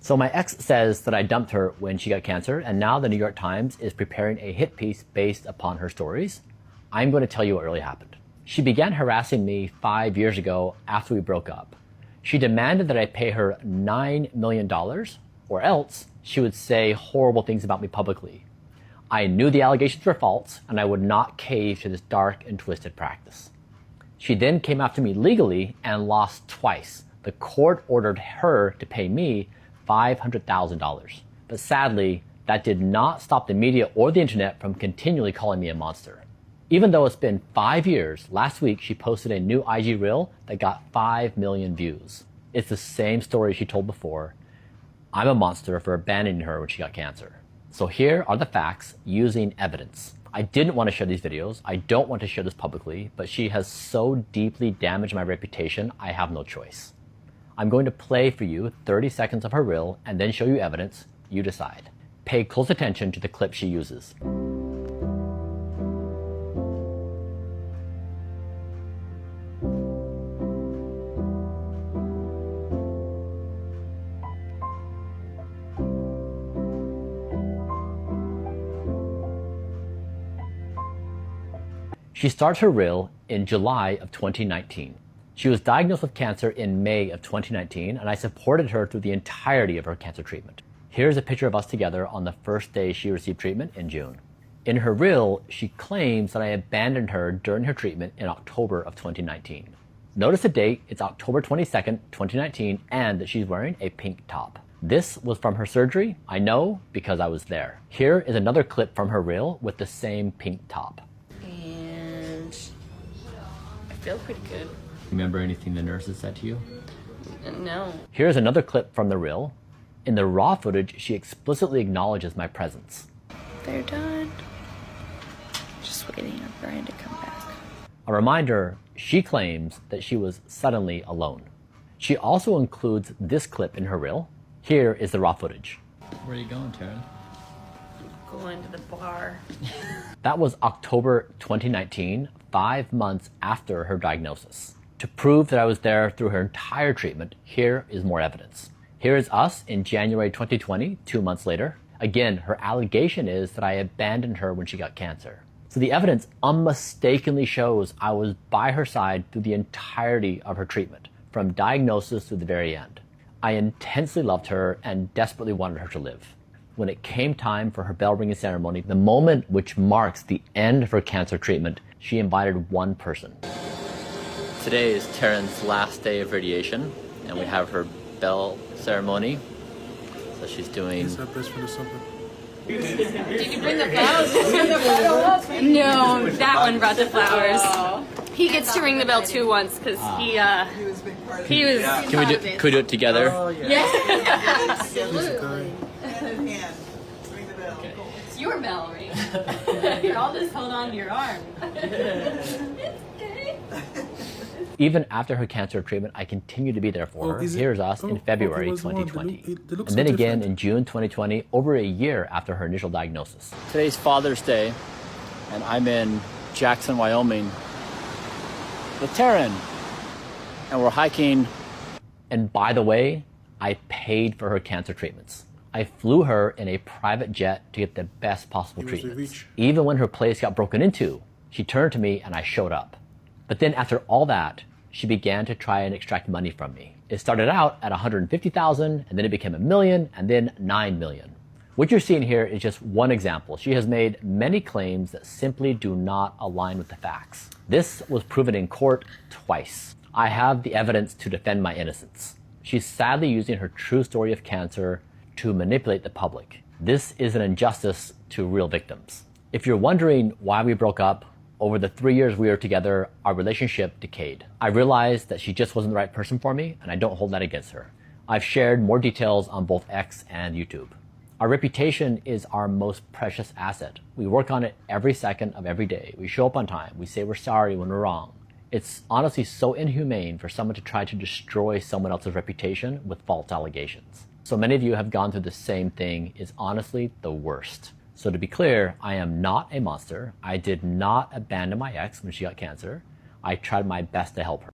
So my ex says that I dumped her when she got cancer, and now the New York Times is preparing a hit piece based upon her stories. I'm going to tell you what really happened. She began harassing me 5 years ago after we broke up. She demanded that I pay her $9 million, or else she would say horrible things about me publicly. I knew the allegations were false, and I would not cave to this dark and twisted practice. She then came after me legally and lost twice. The court ordered her to pay me $500,000. But sadly, that did not stop the media or the internet from continually calling me a monster. Even though it's been 5 years, last week she posted a new IG reel that got 5 million views. It's the same story she told before. I'm a monster for abandoning her when she got cancer. So here are the facts using evidence. I didn't want to share these videos. I don't want to share this publicly, but she has so deeply damaged my reputation, I have no choice. I'm going to play for you 30 seconds of her reel and then show you evidence. You decide. Pay close attention to the clip she uses. She starts her reel in July of 2019. She was diagnosed with cancer in May of 2019, and I supported her through the entirety of her cancer treatment. Here's a picture of us together on the first day she received treatment in June. In her reel, she claims that I abandoned her during her treatment in October of 2019. Notice the date, it's October 22nd, 2019, and that she's wearing a pink top. This was from her surgery, I know, because I was there. Here is another clip from her reel with the same pink top. And I feel pretty good. Remember anything the nurses said to you? No. Here's another clip from the reel. In the raw footage, she explicitly acknowledges my presence. They're done. Just waiting on Brian to come back. A reminder, she claims that she was suddenly alone. She also includes this clip in her reel. Here is the raw footage. Where are you going, Taryn? I'm going to the bar. That was October 2019, 5 months after her diagnosis. To prove that I was there through her entire treatment, here is more evidence. Here is us in January 2020, 2 months later. Again, her allegation is that I abandoned her when she got cancer. So the evidence unmistakably shows I was by her side through the entirety of her treatment, from diagnosis to the very end. I intensely loved her and desperately wanted her to live. When it came time for her bell ringing ceremony, the moment which marks the end of her cancer treatment, she invited one person. Today is Taryn's last day of radiation, and we have her bell ceremony. So she's doing... Did you bring the flowers? No, that one brought the flowers. He gets to ring the bell too once because he was. Can we do it together? Oh, yeah. Yeah. Absolutely. Okay. It's your bell ring. I'll just hold on to your arm. It's okay. Even after her cancer treatment, I continued to be there for her. Here's us in February 2020. And then again in June 2020, over a year after her initial diagnosis. Today's Father's Day, and I'm in Jackson, Wyoming with Taryn. And we're hiking. And by the way, I paid for her cancer treatments. I flew her in a private jet to get the best possible treatments. Even when her place got broken into, she turned to me and I showed up. But then after all that, she began to try and extract money from me. It started out at $150,000, and then it became $1 million, and then $9 million. What you're seeing here is just one example. She has made many claims that simply do not align with the facts. This was proven in court twice. I have the evidence to defend my innocence. She's sadly using her true story of cancer to manipulate the public. This is an injustice to real victims. If you're wondering why we broke up, over the 3 years we were together, our relationship decayed. I realized that she just wasn't the right person for me, and I don't hold that against her. I've shared more details on both X and YouTube. Our reputation is our most precious asset. We work on it every second of every day. We show up on time. We say we're sorry when we're wrong. It's honestly so inhumane for someone to try to destroy someone else's reputation with false allegations. So many of you have gone through the same thing. It's honestly the worst. So to be clear, I am not a monster. I did not abandon my ex when she got cancer. I tried my best to help her.